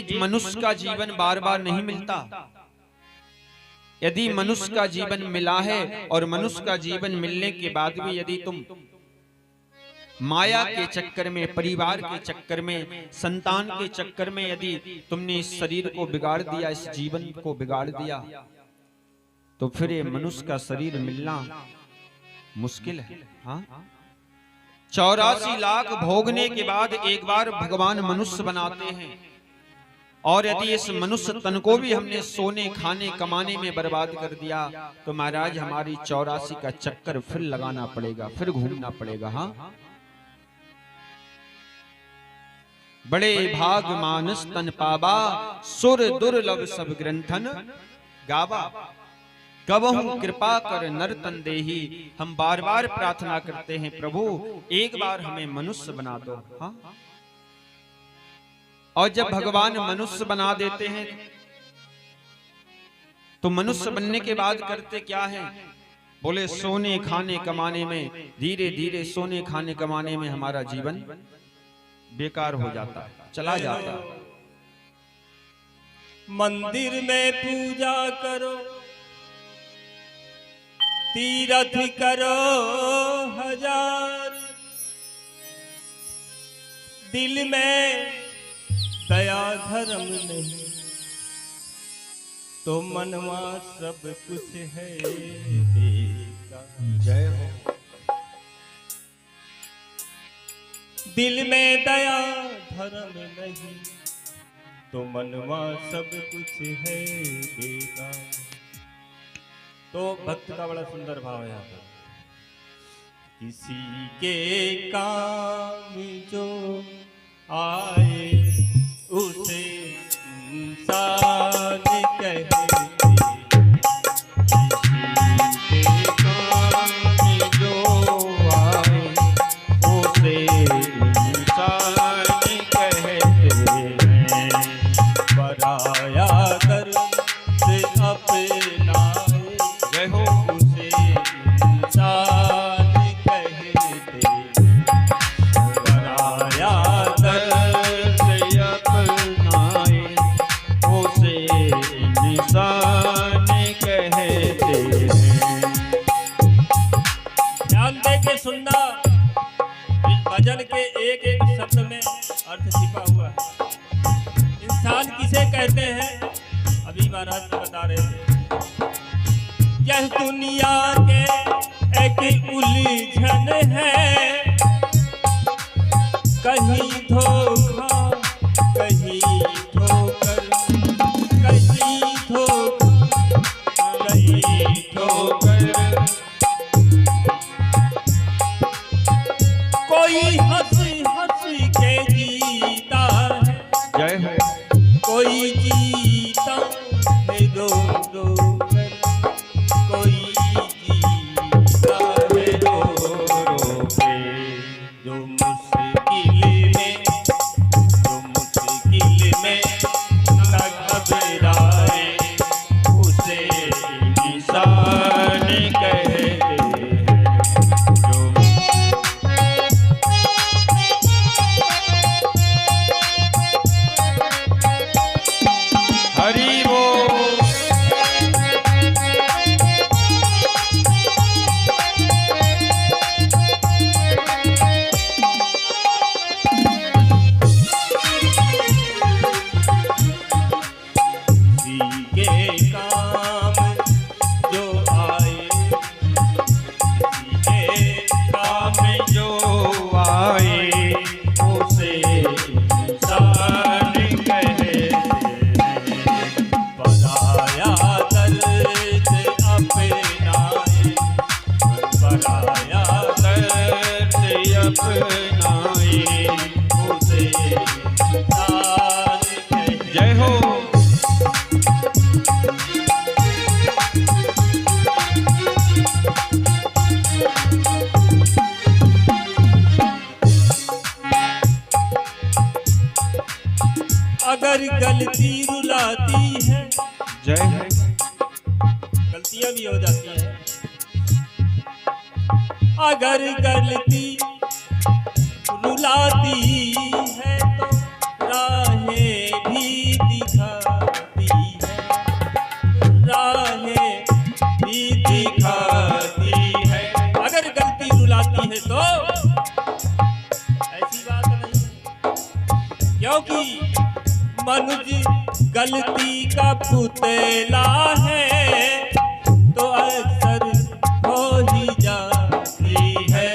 एक मनुष्य का जीवन बार बार नहीं मिलता। यदि मनुष्य का जीवन मिला है और मनुष्य का जीवन मिलने के बाद भी यदि तुम माया के चक्कर में, परिवार के चक्कर में, संतान के चक्कर में यदि तुमने इस शरीर को बिगाड़ दिया, इस जीवन को बिगाड़ दिया, तो फिर ये मनुष्य का शरीर मिलना मुश्किल है। हाँ, 84 लाख भोगने के बाद एक बार भगवान मनुष्य बनाते हैं, और यदि इस मनुष्य तन को भी हमने सोने, खाने, कमाने में बर्बाद कर दिया, तो महाराज हमारी 84 का चक्कर फिर लगाना पड़ेगा, फिर घूमना पड़ेगा। हाँ, बड़े भाग मानस तन पावा, सुर दुर्लभ सब ग्रंथन गावा, कबहु कृपा कर नर तन देही। हम बार बार प्रार्थना करते हैं, प्रभु एक बार हमें मनुष्य बना दो। हाँ, और जब भगवान मनुष्य बना देते हैं तो मनुष्य बनने के बाद करते क्या है? बोले सोने, खाने, कमाने में, धीरे धीरे सोने, खाने, कमाने में हमारा जीवन बेकार हो जाता है, चला जाता है। मंदिर में पूजा करो, तीर्थ करो हजार, दिल में दया धर्म नहीं तो मनवा सब कुछ है बेकार। जय हो। दिल में दया धर्म नहीं तो मनवा सब कुछ है बेकार। तो भक्त का बड़ा सुंदर भाव है यहाँ पर, किसी के काम जो आए उसे इंसान कहते, किसी के काम जो आए उसे इंसान कहते हैं, पराया दर्द से अपनाए जय हो। उसे इंसान कहते हैं, पराया दर्द से अपनाए उसे इंसान कहते हैं। ध्यान दे के सुनना, इस भजन के एक एक शब्द में अर्थ छिपा हुआ है। इंसान किसे कहते हैं? अभी महाराज तो बता रहे थे, यह दुनिया के एक उलझन है, कहीं धोखा, कहीं ठोकर, कहीं धोखा, कहीं ठोकर, कोई हंसी हंसी के जीता है, जय हो। कोई जीता है रो रो कर, कोई जीता है रो रो के। जो मुश्किल में न घबराए उसे इंसान कहते हैं। जो हरि बोल। किसी के काम जो आए, किसी के काम जो आए उसे इंसान कहते हैं, पराया दर्द अपनाए, पराया दर्द अपनाए उसे इंसान कहते हैं। जय हो। अगर गलती रुलाती है, जय है। गलतियां भी हो जाती हैं, अगर गलती रुलाती है तो राहें भी गलती का पुतला है तो अक्सर हो ही जाती है,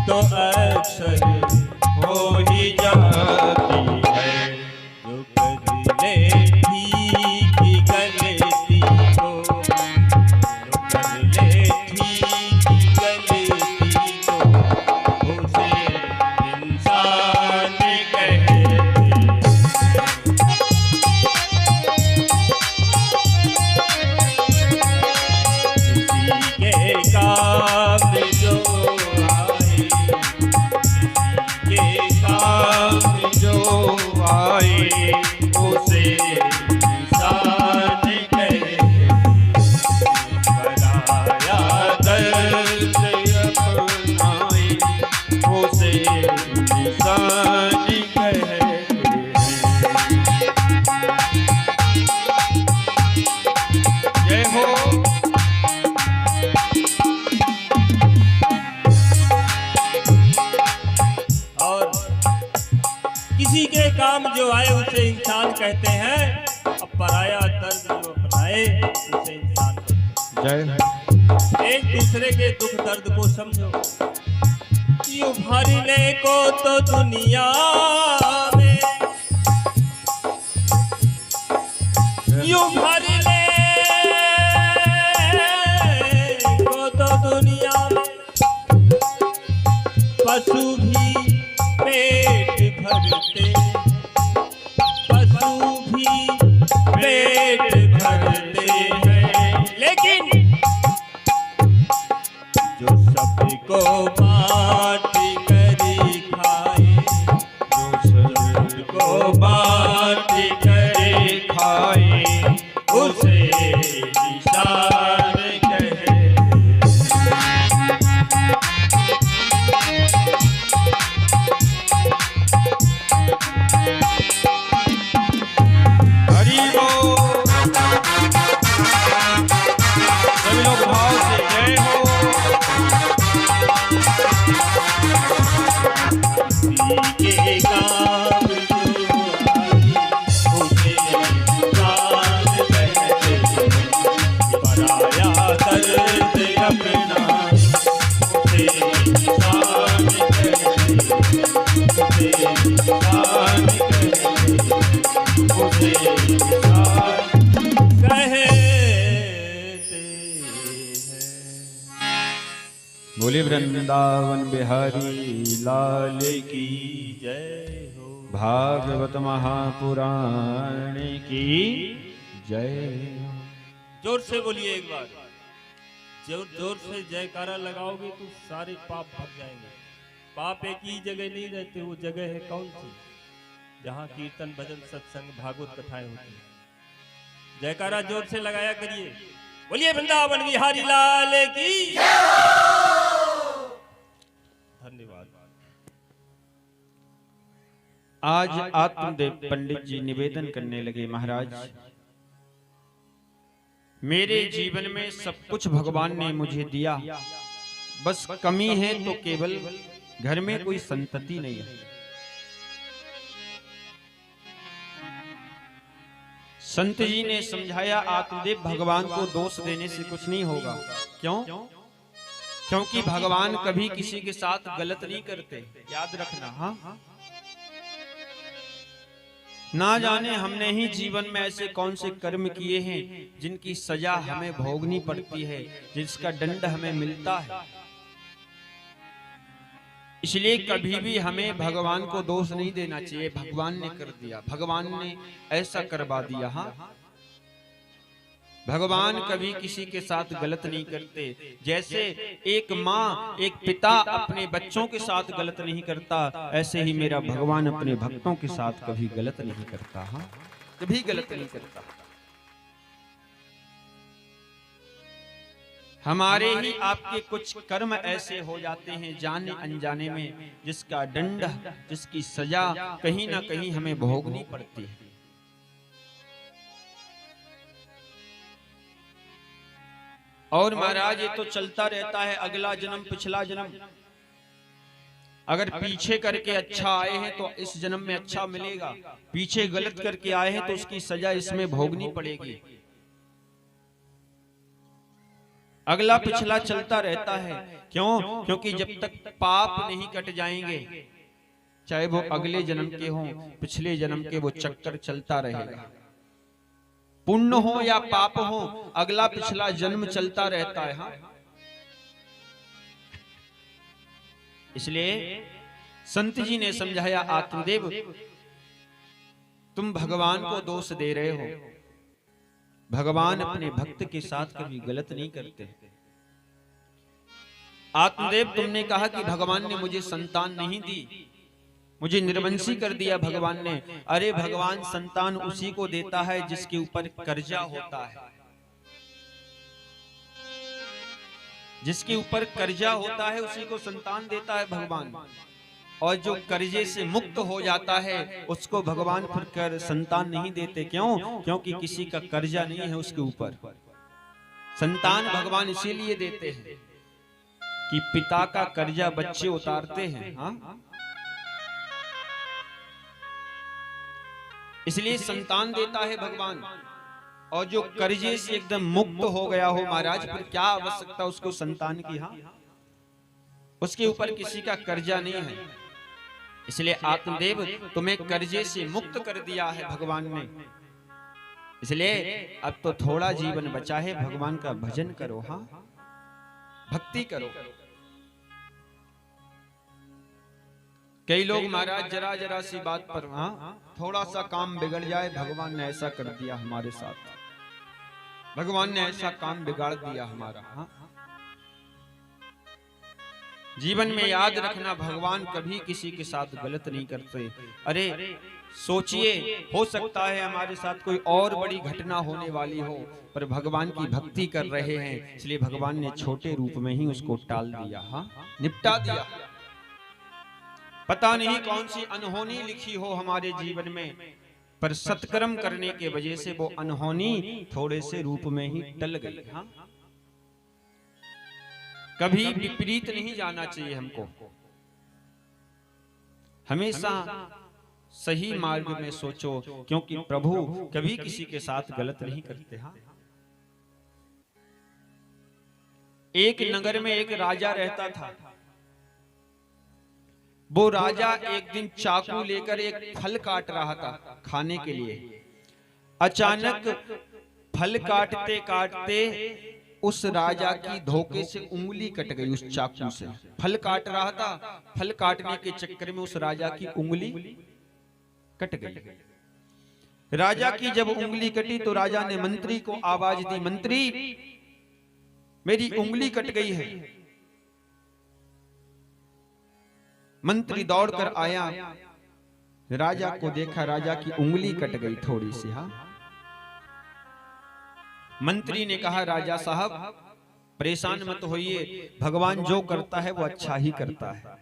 तो अक्सर हो ही जाती है। जो कर ले ठीक गलती को, जो कर ले ठीक गलती को, उसे इंसान कहते हैं। किसी के काम जो आए, के काम जो आए उसे इंसान कहते हैं। बनाया दर्द अपनाए उसे इंसान कहते हैं। जय हो। और किसी के काम जो आए उसे इंसान कहते हैं, अब पराया दर्द जो अपनाए उसे इंसान कहते जय हो। हैं। एक दूसरे के दुख दर्द को समझो। यूं भरने को तो दुनिया में, यूं भरने को तो दुनिया में पशु भी पेट भरते, पशु भी पेट भरते हैं, लेकिन जो सबको बांट कर खाए, जो सबको बांट कर खाए उसे इंसान कहते हैं। हरि बोल। सभी लोग भाव से जय हो। किसी के काम जो आए उसे इंसान कहते हैं। पराया दर्द अपना उसे इंसान कहते हैं। उसे इंसान कहते हैं। उसे इंसान कहते हैं। बोले वृंदावन बिहारी लाल की जय हो। भागवत महापुराण की जय हो। जोर से बोलिए एक बार, जोर जोर से जयकारा लगाओगे तो सारे पाप भाग जाएंगे। पाप एक ही जगह नहीं रहते, वो जगह है कौन सी? जहाँ कीर्तन भजन सत्संग भागवत कथाएं होती हैं। जयकारा जोर से लगाया करिए। बोलिए वृंदावन बिहारी लाल की। धन्यवाद। आज आत्मदेव पंडित जी निवेदन करने लगे, महाराज मेरे जीवन में सब कुछ भगवान ने मुझे दिया, बस कमी है तो केवल घर में कोई संतति नहीं है। संत जी ने समझाया, आत्मदेव भगवान को दोष देने से कुछ नहीं होगा। क्यों? क्योंकि भगवान कभी किसी के साथ गलत नहीं करते, याद रखना। हाँ, ना जाने हमने ही जीवन में ऐसे कौन से कर्म किए हैं जिनकी सजा हमें भोगनी पड़ती है, जिसका दंड हमें मिलता है। इसलिए कभी भी हमें भगवान को दोष नहीं देना चाहिए। भगवान ने कर दिया, भगवान ने ऐसा करवा दिया। हाँ, भगवान कभी किसी के साथ गलत नहीं करते। जैसे एक माँ एक पिता अपने बच्चों के साथ गलत नहीं करता, ऐसे ही मेरा भगवान अपने भक्तों के साथ कभी गलत नहीं करता। हाँ, कभी गलत नहीं करता। हमारे ही आपके कुछ कर्म ऐसे हो जाते हैं जाने अनजाने में, जिसका दंड, जिसकी सजा कहीं ना कहीं हमें भोगनी पड़ती है। और महाराज ये तो चलता रहता है, अगला जन्म पिछला जन्म। अगर पीछे करके अच्छा आए हैं तो इस जन्म में अच्छा मिलेगा, पीछे गलत करके आए हैं तो उसकी सजा इसमें भोगनी पड़ेगी। अगला पिछला चलता रहता है। क्यों? क्योंकि जब तक पाप नहीं कट जाएंगे, चाहे वो अगले जन्म के हों पिछले जन्म के, वो चक्कर चलता रहेगा। पुण्य हो या पाप हो, अगला पिछला जन्म चलता रहता है। हाँ, इसलिए संत जी ने समझाया, आत्मदेव तुम भगवान को दोष दे रहे हो, भगवान अपने भक्त के साथ कभी गलत नहीं करते। आत्मदेव तुमने कहा कि भगवान ने मुझे संतान नहीं दी, मुझे निर्वंशी कर दिया भगवान ने। अरे भगवान संतान उसी को देता है जिसके ऊपर कर्जा होता है, जिसके ऊपर कर्जा होता है उसी को संतान देता है भगवान। और जो कर्जे से मुक्त हो जाता है उसको भगवान फिर कर संतान नहीं देते। क्यों? क्योंकि किसी का कर्जा नहीं है उसके ऊपर। संतान भगवान इसीलिए देते हैं कि पिता का कर्जा बच्चे उतारते हैं। हाँ, इसलिए संतान देता है भगवान। और जो कर्जे से एकदम मुक्त हो गया हो महाराज, फिर क्या आवश्यकता उसको संतान की। हाँ, उसके ऊपर किसी का कर्जा नहीं है। इसलिए आत्मदेव तुम्हें कर्जे से मुक्त कर दिया है भगवान ने। इसलिए अब तो थोड़ा जीवन बचा है, भगवान का भजन करो। हाँ, भक्ति करो। कई लोग महाराज जरा जरा सी बात पर, हाँ, थोड़ा सा काम बिगड़ जाए, भगवान ने ऐसा कर दिया हमारे साथ, भगवान ने ऐसा काम बिगाड़ दिया हमारा। हाँ, जीवन में याद रखना, भगवान कभी किसी के साथ गलत नहीं करते। अरे सोचिए, हो सकता है हमारे साथ कोई और बड़ी घटना होने वाली हो, पर भगवान की भक्ति कर रहे हैं, इसलिए भगवान ने छोटे रूप में ही उसको टाल दिया। हाँ, निपटा दिया। पता नहीं कौन सी अनहोनी लिखी हो हमारे जीवन में, पर सत्कर्म करने के वजह से वो अनहोनी थोड़े से रूप में ही टल गई। हाँ, कभी विपरीत नहीं जाना चाहिए हमको, हमेशा सही मार्ग में सोचो, क्योंकि प्रभु कभी किसी के साथ गलत नहीं करते। हाँ, एक नगर में एक राजा रहता था। वो राजा एक दिन चाकू लेकर एक फल काट रहा था खाने के लिए। अचानक फल काटते काटते उस राजा की धोखे से उंगली कट गई उस चाकू से। फल काट रहा था, फल काटने के चक्कर में उस राजा की उंगली कट गई। राजा की जब उंगली कटी तो राजा ने मंत्री को आवाज दी, मंत्री मेरी उंगली कट गई है। मंत्री दौड़कर आया, राजा को देखा, राजा की उंगली कट गई थोड़ी सी। हाँ, मंत्री ने कहा, राजा साहब परेशान मत होइए, भगवान जो करता है वो अच्छा ही करता है।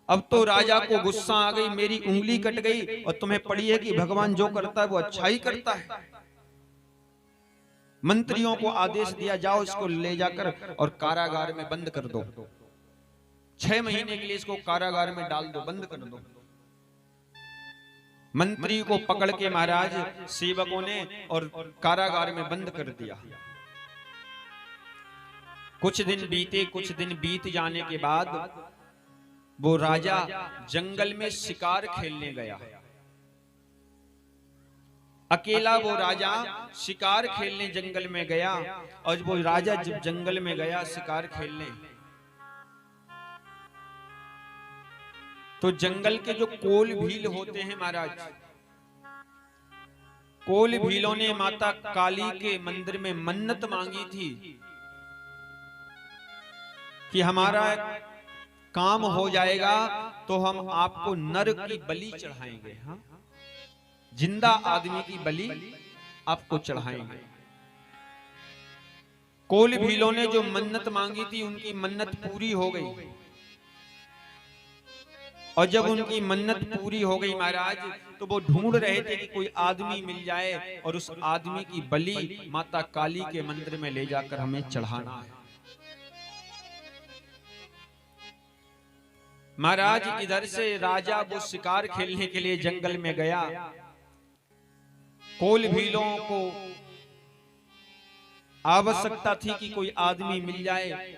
अब तो राजा को गुस्सा आ गई, मेरी उंगली कट गई और तुम्हें पड़ी है कि भगवान जो करता है वो अच्छा ही करता है। मंत्रियों को आदेश दिया, जाओ इसको ले जाकर और कारागार में बंद कर दो, 6 महीने के लिए इसको कारागार में डाल दो, बंद कर दो। मंत्री को पकड़ के महाराज सेवकों ने और कारागार में बंद कर दिया। कुछ दिन बीते, कुछ दिन बीत जाने के बाद वो राजा जंगल में शिकार खेलने गया। अकेला वो राजा शिकार खेलने जंगल में गया। और वो राजा जब जंगल में गया शिकार खेलने, तो जंगल के जो कोल भील होते हैं महाराज, कोल भीलों ने माता काली के मंदिर में मन्नत मांगी थी कि हमारा काम हो जाएगा तो हम आपको नर की बलि चढ़ाएंगे। हाँ, जिंदा आदमी की बलि आपको चढ़ाएंगे। कोल भीलों ने जो मन्नत मांगी थी उनकी मन्नत पूरी हो गई। और जब उनकी मन्नत पूरी हो गई महाराज, तो वो ढूंढ रहे थे कि कोई आदमी मिल जाए और उस आदमी की बलि माता काली के मंदिर में ले जाकर हमें चढ़ाना है। महाराज इधर से राजा वो शिकार खेलने के लिए जंगल में गया। कोल भीलों को आवश्यकता थी कि कोई आदमी मिल जाए।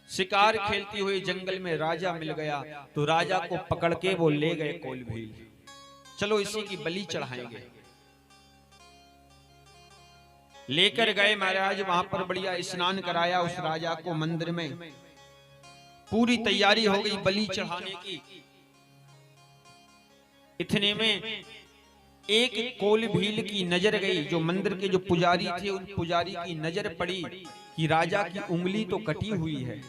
शिकार खेलती हुई जंगल में राजा मिल गया तो राजा को पकड़ के वो ले गए कोल भील। चलो इसी की बलि चढ़ाएंगे। लेकर गए महाराज, वहां पर बढ़िया स्नान कराया उस राजा को मंदिर में। पूरी तैयारी हो गई बलि चढ़ाने की। इतने में एक कोल भील की नजर गई। जो मंदिर के जो पुजारी थे उन पुजारी की नजर पड़ी कि राजा की उंगली तो कटी हुई है।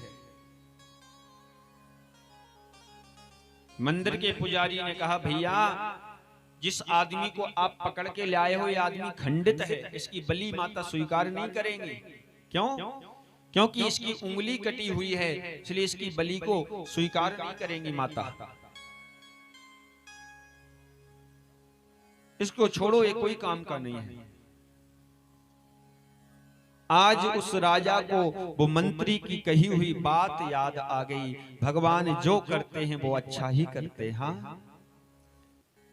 मंदिर के पुजारी ने कहा, भैया जिस आदमी को आप पकड़ के ले आए हो ये आदमी खंडित है, इसकी बलि माता स्वीकार नहीं करेंगे। क्यों? क्योंकि इसकी उंगली कटी हुई है, इसलिए इसकी बलि को स्वीकार नहीं करेंगी माता। इसको छोड़ो, ये कोई काम का नहीं है। आज उस राजा को वो मंत्री की कही हुई बात याद आ गई। भगवान जो करते हैं वो अच्छा ही करते हैं। हाँ,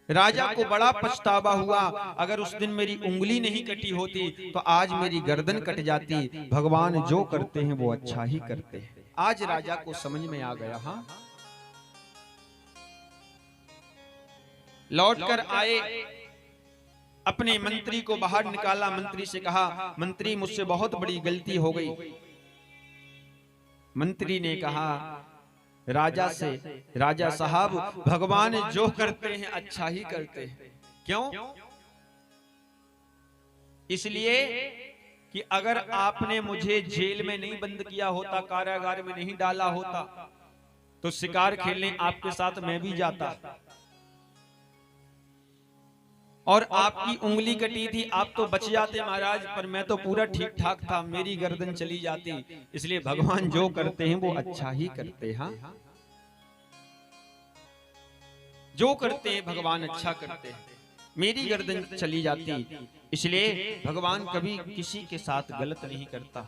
राजा को बड़ा पछतावा हुआ, अगर उस दिन मेरी उंगली नहीं कटी होती तो आज मेरी गर्दन कट जाती। भगवान जो करते हैं वो अच्छा ही करते हैं। आज राजा को समझ में आ गया। हाँ, लौटकर आए, अपने मंत्री को बाहर निकाला। मंत्री से कहा, मंत्री मुझसे बहुत बड़ी गलती हो गई। मंत्री ने कहा राजा से, राजा साहब भगवान जो करते हैं अच्छा ही करते हैं। क्यों? इसलिए कि अगर आपने मुझे जेल में नहीं बंद किया होता, कारागार में नहीं डाला होता, तो शिकार खेलने आपके साथ मैं भी जाता। और आपकी उंगली कटी थी, आप तो बच जाते महाराज, पर मैं तो पूरा ठीक ठाक था, मेरी गर्दन चली जाती। इसलिए भगवान जो करते हैं वो अच्छा ही करते हैं। जो करते हैं भगवान अच्छा करते हैं। मेरी गर्दन चली जाती, इसलिए भगवान कभी किसी के साथ गलत नहीं करता।